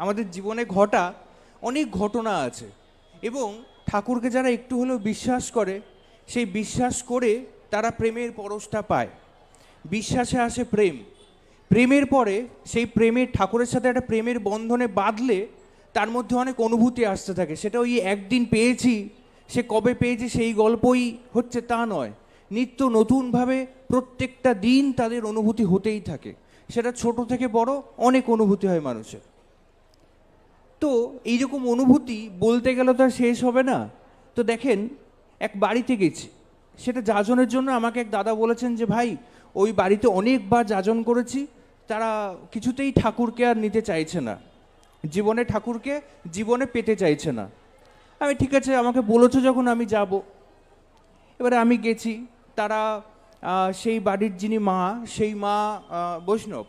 আমাদের জীবনে ঘটা অনেক ঘটনা আছে, এবং ঠাকুরকে যারা একটু হলেও বিশ্বাস করে, সেই বিশ্বাস করে তারা প্রেমের পরশটা পায়। বিশ্বাসে আসে প্রেম, প্রেমের পরে সেই প্রেমের ঠাকুরের সাথে একটা প্রেমের বন্ধনে বাঁধলে তার মধ্যে অনেক অনুভূতি আসতে থাকে। সেটা ওই একদিন পেয়েছি, সে কবে পেয়েছি সেই গল্পই হচ্ছে তা নয়, নিত্য নতুনভাবে প্রত্যেকটা দিন তাদের অনুভূতি হতেই থাকে। সেটা ছোট থেকে বড় অনেক অনুভূতি হয় মানুষের। তো এইরকম অনুভূতি বলতে গেলে তো আর শেষ হবে না। তো দেখেন, এক বাড়িতে গেছি, সেটা যাজনের জন্য আমাকে এক দাদা বলেছেন যে ভাই, ওই বাড়িতে অনেকবার যাজন করেছি, তারা কিছুতেই ঠাকুরকে আর নিতে চাইছে না, জীবনে ঠাকুরকে জীবনে পেতে চাইছে না। আমি ঠিক আছে, আমাকে বলেছো যখন আমি যাব। এবারে আমি গেছি, তারা সেই বাড়ির যিনি মা, সেই মা বৈষ্ণব,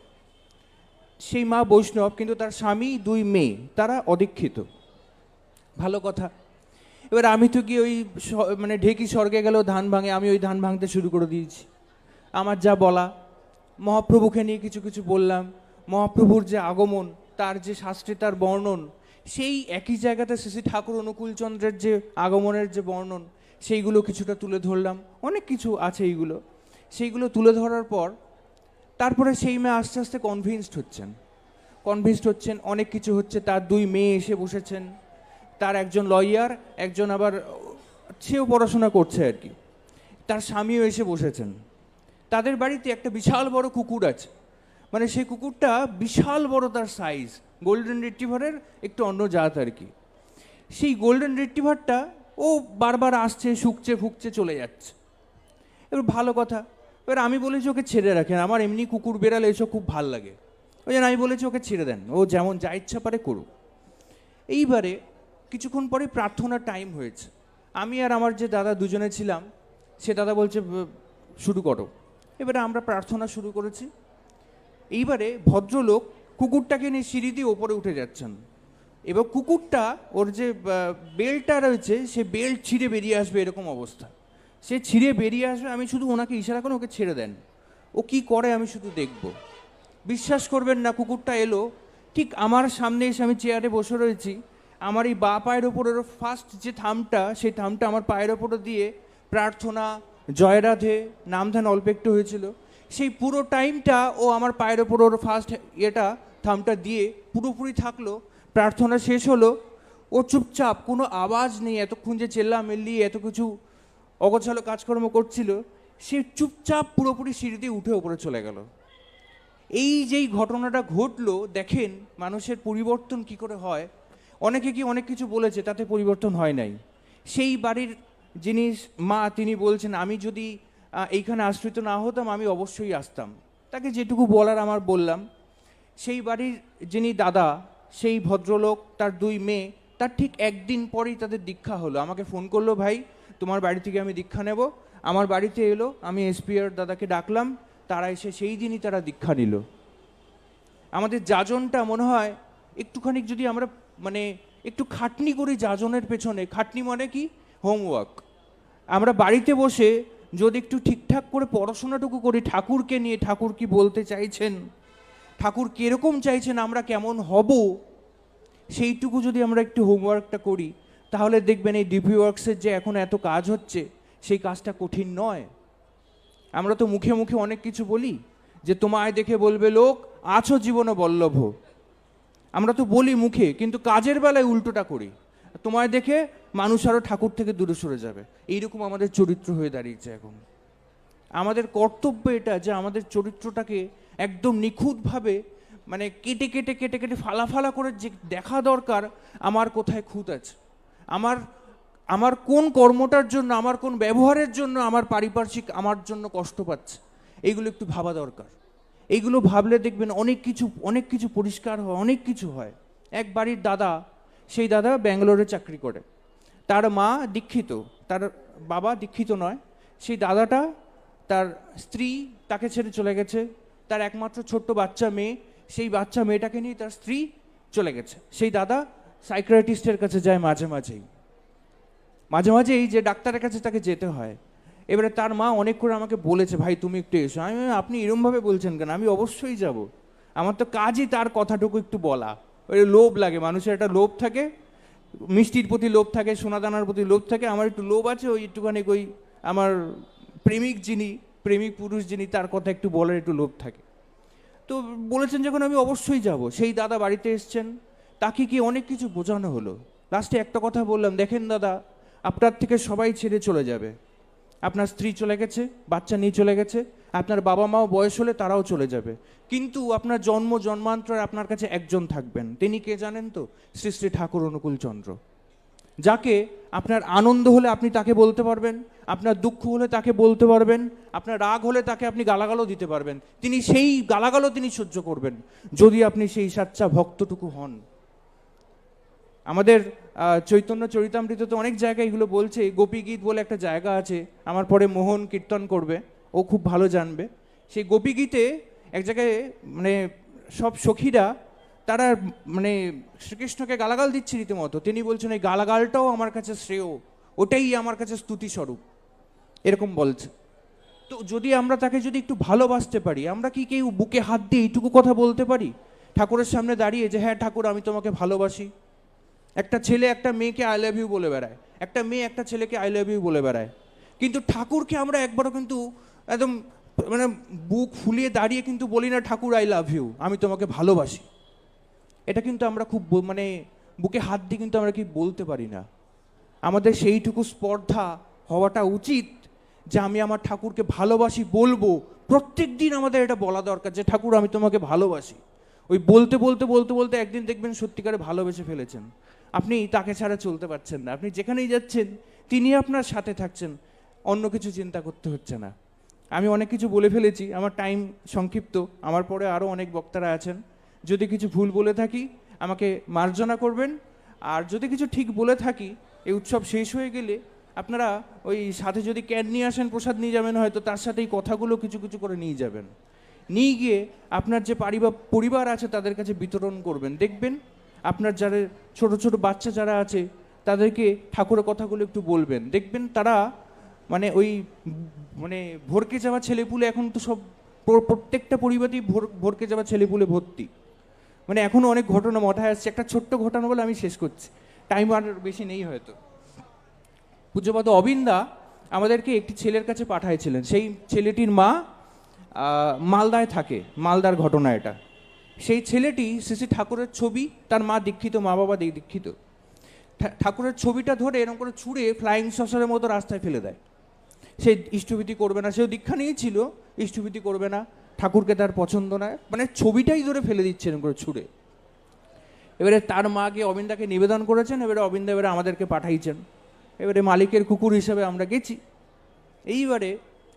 সেই মা বৈষ্ণব, কিন্তু তার স্বামী, দুই মেয়ে, তারা অদীক্ষিত। ভালো কথা। এবার আমি তো গিয়ে ওই মানে ঢেকি স্বর্গে গেলেও ধান ভাঙে, আমি ওই ধান ভাঙতে শুরু করে দিয়েছি। আমার যা বলা, মহাপ্রভুকে নিয়ে কিছু কিছু বললাম, মহাপ্রভুর যে আগমন, তার যে শাস্ত্রে তার বর্ণন, সেই একই জায়গাতে শ্রী ঠাকুর অনুকূলচন্দ্রের যে আগমনের যে বর্ণন, সেইগুলো কিছুটা তুলে ধরলাম। অনেক কিছু আছে এইগুলো, সেইগুলো তুলে ধরার পর তারপরে সেই মেয়ে আস্তে আস্তে কনভিন্সড হচ্ছেন, অনেক কিছু হচ্ছে। তার দুই মেয়ে এসে বসেছেন, তার একজন লয়ার, একজন আবার সেও পড়াশোনা করছে আর কি, তার স্বামীও এসে বসেছেন। তাদের বাড়িতে একটা বিশাল বড় কুকুর আছে, মানে সেই কুকুরটা বিশাল বড়, তার সাইজ গোল্ডেন রিট্রিভারের একটু অন্য জাত আর কি। সেই গোল্ডেন রিট্রিভারটা ও বারবার আসছে, শুকছে ফুকছে চলে যাচ্ছে। এবার ভালো কথা, এবার আমি বলেছি ওকে ছেড়ে রাখেন, আমার এমনি কুকুর বেড়াল এসব খুব ভাল লাগে, ওই জন্য আমি বলেছি ওকে ছেড়ে দেন, ও যেমন যা ইচ্ছা পারে করুক। এইবারে কিছুক্ষণ পরে প্রার্থনার টাইম হয়েছে, আমি আর আমার যে দাদা দুজনে ছিলাম, সে দাদা বলছে শুরু করো। এবারে আমরা প্রার্থনা শুরু করেছি। এইবারে ভদ্রলোক কুকুরটাকে নিয়ে সিঁড়ি দিয়ে ওপরে উঠে যাচ্ছেন, এবার কুকুরটা ওর যে বেল্টটা রয়েছে, সে বেল্ট ছিঁড়ে বেরিয়ে আসবে এরকম অবস্থা, সে ছিঁড়ে বেরিয়ে আসবে। আমি শুধু ওনাকে ইশারা করে ওকে ছেড়ে দেন, ও কি করে আমি শুধু দেখব। বিশ্বাস করবেন না, কুকুরটা এলো ঠিক আমার সামনে এসে, আমি চেয়ারে বসে রয়েছি, আমার এই বা পায়ের ওপরের ফার্স্ট যে থামটা, সেই থামটা আমার পায়ের ওপরে দিয়ে প্রার্থনা, জয়রাধে, নামধান অল্প একটু হয়েছিল, সেই পুরো টাইমটা ও আমার পায়ের ওপর ওর ফার্স্ট থামটা দিয়ে পুরোপুরি থাকলো। প্রার্থনা শেষ হলো, ও চুপচাপ, কোনো আওয়াজ নেই, এতক্ষণ যে চেল্লামেল্লি এত কিছু অগোছালো কাজকর্ম করছিল, সে চুপচাপ পুরোপুরি সিঁড়ি দিয়ে উঠে ওপরে চলে গেল। এই যেই ঘটনাটা ঘটলো, দেখেন মানুষের পরিবর্তন কি করে হয়। অনেকে কি অনেক কিছু বলেছে, তাতে পরিবর্তন হয় নাই। সেই বাড়ির যিনি মা, তিনি বলছেন আমি যদি এইখানে আশ্রিত না হতাম আমি অবশ্যই আসতাম। তাকে যেটুকু বলার আমার বললাম। সেই বাড়ির যিনি দাদা, সেই ভদ্রলোক, তার দুই মেয়ে, তার ঠিক একদিন পরেই তাদের দীক্ষা হলো। আমাকে ফোন করলো, ভাই তোমার বাড়ি থেকে আমি দীক্ষা নেব। আমার বাড়িতে এলো, আমি এসপিআর দাদাকে ডাকলাম, তারা এসে সেই দিনই তারা দীক্ষা নিল। আমাদের যাজনটা মনে হয় একটুখানি যদি আমরা মানে একটু খাটনি করি যাজনের পেছনে, খাটনি মানে কি, হোমওয়ার্ক। আমরা বাড়িতে বসে যদি একটু ঠিকঠাক করে পড়াশোনাটুকু করি ঠাকুরকে নিয়ে, ঠাকুর কি বলতে চাইছেন, ঠাকুর কীরকম চাইছেন, আমরা কেমন হব, সেইটুকু যদি আমরা একটু হোমওয়ার্কটা করি, তাহলে দেখবেন এই ডিপি ওয়ার্কসের যে এখন এত কাজ হচ্ছে, সেই কাজটা কঠিন নয়। আমরা তো মুখে মুখে অনেক কিছু বলি, যে তোমায় দেখে বলবে লোক আছো জীবনে বল্লভ, আমরা তো বলি মুখে, কিন্তু কাজের বেলায় উল্টোটা করি, তোমায় দেখে মানুষ আরও ঠাকুর থেকে দূরে সরে যাবে। এইরকম আমাদের চরিত্র হয়ে দাঁড়িয়েছে এখন। আমাদের কর্তব্য এটা যে আমাদের চরিত্রটাকে একদম নিখুঁতভাবে, মানে কেটে কেটে কেটে কেটে ফালা ফালা করে যে দেখা দরকার, আমার কোথায় খুঁত আছে, আমার আমার কোন কর্মটার জন্য, আমার কোন ব্যবহারের জন্য আমার পারিপার্শ্বিক আমার জন্য কষ্ট পাচ্ছে, এইগুলো একটু ভাবা দরকার। এইগুলো ভাবলে দেখবেন অনেক কিছু পরিষ্কার হয়, অনেক কিছু হয়। এক বাড়ির দাদা, সেই দাদা ব্যাঙ্গালোরে চাকরি করে, তার মা দীক্ষিত, তার বাবা দীক্ষিত নয়। সেই দাদাটা, তার স্ত্রী তাকে ছেড়ে চলে গেছে, তার একমাত্র ছোট্ট বাচ্চা মেয়ে, সেই বাচ্চা মেয়েটাকে নিয়ে তার স্ত্রী চলে গেছে। সেই দাদা সাইকিয়াট্রিস্টের কাছে যায় মাঝে মাঝেই যে ডাক্তারের কাছে তাকে যেতে হয়। এবারে তার মা অনেক করে আমাকে বলেছে, ভাই তুমি একটু এসো। আমি, আপনি এরমভাবে বলছেন কেন, আমি অবশ্যই যাব, আমার তো কাজই তার কথাটুকু একটু বলা। ওই লোভ লাগে, মানুষের একটা লোভ থাকে, মিষ্টির প্রতি লোভ থাকে, সোনাদানার প্রতি লোভ থাকে। আমার একটু লোভ আছে, ওই একটুখানি ওই আমার প্রেমিক পুরুষ যিনি, তার কথা একটু বলার একটু লোভ থাকে। তো বলেছেন যখন আমি অবশ্যই যাব। সেই দাদা বাড়িতে এসছেন, তাকে কি অনেক কিছু বোঝানো হলো। লাস্টে একটা কথা বললাম, দেখেন দাদা, আপনার থেকে সবাই ছেড়ে চলে যাবে, আপনার স্ত্রী চলে গেছে, বাচ্চা নিয়ে চলে গেছে, আপনার বাবা মাও বয়স হলে তারাও চলে যাবে, কিন্তু আপনার জন্মান্তরে আপনার কাছে একজন থাকবেন। তিনি কে জানেন তো? শ্রী শ্রী ঠাকুর অনুকূল চন্দ্র, যাকে আপনার আনন্দ হলে আপনি তাকে বলতে পারবেন, আপনার দুঃখ হলে তাকে বলতে পারবেন, আপনার রাগ হলে তাকে আপনি গালাগালও দিতে পারবেন। তিনি সেই গালাগালও তিনি সহ্য করবেন, যদি আপনি সেই সাচ্চা ভক্তটুকু হন। আমাদের চৈতন্য চরিতামৃততে অনেক জায়গায় এগুলো বলছে। গোপী গীত বলে একটা জায়গা আছে, আমার পরে মোহন কীর্তন করবে, ও খুব ভালো জানবে। সেই গোপী গীতে এক জায়গায় মানে সব সখীরা তারা মানে শ্রীকৃষ্ণকে গালাগাল দিচ্ছে রীতিমতো। তিনি বলছেন এই গালাগালটাও আমার কাছে শ্রেয়, ওটাই আমার কাছে স্তুতি স্বরূপ, এরকম বলছে। তো যদি আমরা তাকে যদি একটু ভালোবাসতে পারি, আমরা কি কেউ বুকে হাত দিয়ে এইটুকু কথা বলতে পারি ঠাকুরের সামনে দাঁড়িয়ে যে হ্যাঁ ঠাকুর, আমি তোমাকে ভালোবাসি? একটা ছেলে একটা মেয়েকে আই লাভ ইউ বলে বেড়ায়, একটা মেয়ে একটা ছেলেকে আই লাভ ইউ বলে বেড়ায়, কিন্তু ঠাকুরকে আমরা একবারও কিন্তু একদম মানে বুক ফুলিয়ে দাঁড়িয়ে কিন্তু বলি না ঠাকুর আই লাভ ইউ, আমি তোমাকে ভালোবাসি। এটা কিন্তু আমরা খুব মানে বুকে হাত দিয়ে কিন্তু আমরা কি বলতে পারি না। আমাদের সেইটুকু স্পর্ধা হওয়াটা উচিত যে আমি আমার ঠাকুরকে ভালোবাসি বলবো। প্রত্যেক দিন আমাদের এটা বলা দরকার যে ঠাকুর, আমি তোমাকে ভালোবাসি। ওই বলতে বলতে বলতে বলতে একদিন দেখবেন সত্যিকারে ভালোবেসে ফেলেছেন। আপনি তাকে ছাড়া চলতে পারছেন না, আপনি যেখানেই যাচ্ছেন তিনি আপনার সাথে থাকছেন, অন্য কিছু চিন্তা করতে হচ্ছে না। আমি অনেক কিছু বলে ফেলেছি, আমার টাইম সংক্ষিপ্ত, আমার পরে আরও অনেক বক্তারা আছেন। যদি কিছু ভুল বলে থাকি আমাকে মার্জনা করবেন, আর যদি কিছু ঠিক বলে থাকি, এই উৎসব শেষ হয়ে গেলে আপনারা ওই সাথে যদি ক্যান নিয়ে আসেন, প্রসাদ নিয়ে যাবেন, হয়তো তার সাথে এই কথাগুলো কিছু কিছু করে নিয়ে যাবেন, নিয়ে গিয়ে আপনার যে পরিবার আছে তাদের কাছে বিতরণ করবেন। দেখবেন আপনার যারা ছোট ছোট বাচ্চা যারা আছে তাদেরকে ঠাকুরের কথাগুলো একটু বলবেন, দেখবেন তারা মানে ওই মানে ভরকে যাওয়া ছেলেপুলে, এখন তো সব প্রত্যেকটা পরিবারেই ভরকে যাওয়া ছেলেপুলে ভর্তি। মানে এখনও অনেক ঘটনা মাথায় আসছে, একটা ছোট্ট ঘটনা বলে আমি শেষ করছি, টাইম আর বেশি নেই হয়তো। পূজ্যপাদ অবিন্দা আমাদেরকে একটি ছেলের কাছে পাঠাইছিলেন। সেই ছেলেটির মা মালদায় থাকে, মালদার ঘটনা এটা। সেই ছেলেটি শ্রী শ্রী ঠাকুরের ছবি, তার মা দীক্ষিত, মা বাবা দীক্ষিত, ঠাকুরের ছবিটা ধরে এরকম করে ছুঁড়ে ফ্লাইং সসারের মতো রাস্তায় ফেলে দেয়। সে ইষ্টভীতি করবে না, সেও দীক্ষা নিয়েছিল, ইষ্টভীতি করবে না, ঠাকুরকে তার পছন্দ নয়, মানে ছবিটাই ধরে ফেলে দিচ্ছে এরকম করে ছুঁড়ে। এবারে তার মা গিয়ে অবিন্দাকে নিবেদন করেছেন, এবারে অবিন্দা এবারে আমাদেরকে পাঠাইছেন। এবারে মালিকের কুকুর হিসেবে আমরা গেছি। এইবারে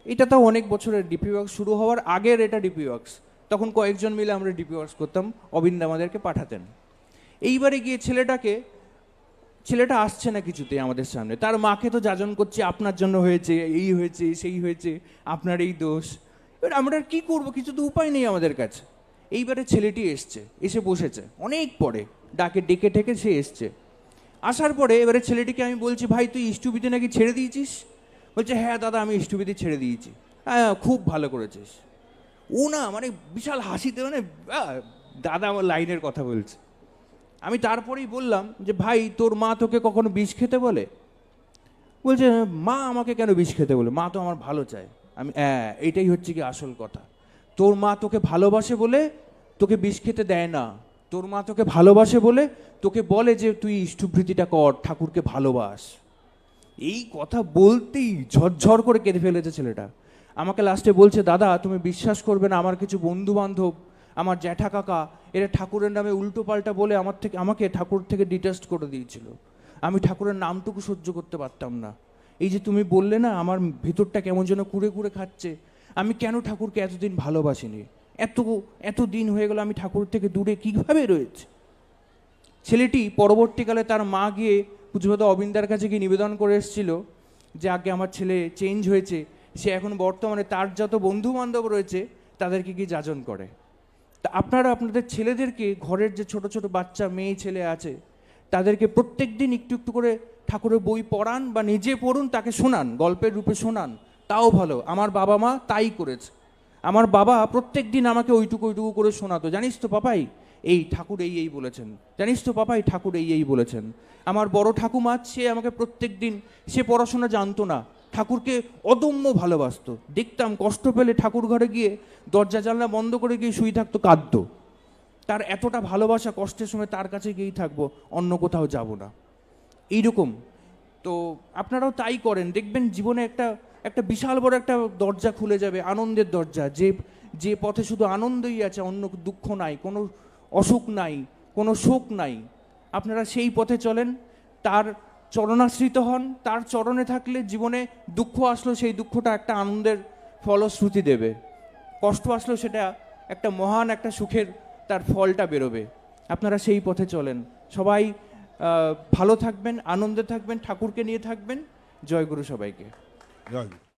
এটা তো অনেক বছরের, ডিপি ওয়ার্কস শুরু হওয়ার আগের এটা ডিপি ওয়ার্কস, তখন কয়েকজন মিলে আমরা ডিপি ওয়ার্কস করতাম, অবিন্দা আমাদেরকে পাঠাতেন। এইবারে গিয়ে ছেলেটা আসছে না কিছুতেই আমাদের সামনে, তার মাকে তো যাজন করছে, আপনার জন্য হয়েছে, এই হয়েছে, সেই হয়েছে, আপনার এই দোষ। এবার আমরা আর কী করবো, কিছু তো উপায় নেই আমাদের কাছে। এইবারে ছেলেটি এসে বসেছে অনেক পরে, ডেকে ঠেকে সে এসছে। আসার পরে এবারে ছেলেটিকে আমি বলছি, ভাই তুই ইষ্টভীতি নাকি ছেড়ে দিয়েছিস? বলছে হ্যাঁ দাদা, আমি ইষ্টভীতি ছেড়ে দিয়েছি। হ্যাঁ, খুব ভালো করেছিস। ও না মানে বিশাল হাসিতে, মানে দাদা আমার লাইনের কথা বলছে। আমি তারপরেই বললাম যে ভাই, তোর মা তোকে কখনো বিষ খেতে বলে? বলছে মা আমাকে কেন বিষ খেতে বলে, মা তো আমার ভালো চায়। আমি এইটাই হচ্ছে কি আসল কথা, তোর মা তোকে ভালোবাসে বলে তোকে বিষ খেতে দেয় না। তোর মা তোকে ভালোবাসে বলে তোকে বলে যে তুই ইষ্টভৃতিটা কর, ঠাকুরকে ভালোবাস। এই কথা বলতেই ঝরঝর করে কেঁদে ফেলেছে ছেলেটা। আমাকে লাস্টে বলছে, দাদা তুমি বিশ্বাস করবে না, আমার কিছু বন্ধু বান্ধব, আমার জ্যাঠা কাকা, এরা ঠাকুরের নামে উল্টো পাল্টা বলে আমাকে ঠাকুর থেকে ডিটাস্ট করে দিয়েছিল। আমি ঠাকুরের নামটুকু সহ্য করতে পারতাম না। এই যে তুমি বললে না, আমার ভিতরটা কেমন যেন কুড়ে কুড়ে খাচ্ছে। আমি কেন ঠাকুরকে এতদিন ভালোবাসিনি, এত দিন হয়ে গেল আমি ঠাকুর থেকে দূরে কিভাবে রয়েছে। ছেলেটি পরবর্তীকালে তার মা গিয়ে পূজ্যপাদ অবিন্দার কাছে গিয়ে নিবেদন করে এসেছিল যে আগে আমার ছেলে চেঞ্জ হয়েছে, সে এখন বর্তমানে তার যত বন্ধু বান্ধব রয়েছে তাদেরকে গিয়ে যাজন করে। তা আপনারা আপনাদের ছেলেদেরকে, ঘরের যে ছোট ছোট বাচ্চা মেয়ে ছেলে আছে, তাদেরকে প্রত্যেক দিন একটু একটু করে ঠাকুরের বই পড়ান বা নিজে পড়ুন, তাকে শোনান, গল্পের রূপে শোনান, তাও ভালো। আমার বাবা মা তাই করেছে। আমার বাবা প্রত্যেক দিন আমাকে ওইটুকু করে শোনাতো, জানিস তো পাপাই, এই ঠাকুর এই বলেছেন, জানিস তো পাপা এই ঠাকুর এই বলেছেন। আমার বড় ঠাকুমা, সে আমাকে প্রত্যেক দিন, সে পড়াশোনা জানতো না, ঠাকুরকে অদম্য ভালোবাসতো। দেখতাম কষ্ট পেলে ঠাকুর ঘরে গিয়ে দরজা জানলা বন্ধ করে গিয়ে শুয়ে থাকতো, কাঁদতো। তার এতটা ভালোবাসা, কষ্টের সময় তার কাছে গিয়েই থাকবো, অন্য কোথাও যাব না, এইরকম। তো আপনারাও তাই করেন, দেখবেন জীবনে একটা একটা বিশাল বড় একটা দরজা খুলে যাবে, আনন্দের দরজা, যে যে পথে শুধু আনন্দই আছে, অন্য দুঃখ নাই, কোনো অসুখ নাই, কোনো শোক নাই। আপনারা সেই পথে চলেন, তার চরণাশ্রিত হন, তার চরণে থাকলে জীবনে দুঃখ আসলো সেই দুঃখটা একটা আনন্দের ফলশ্রুতি দেবে, কষ্ট আসলো সেটা একটা মহান একটা সুখের তার ফলটা বেরোবে। আপনারা সেই পথে চলেন, সবাই ভালো থাকবেন, আনন্দে থাকবেন, ঠাকুরকে নিয়ে থাকবেন। জয় গুরু সবাইকে। জয় গুরু।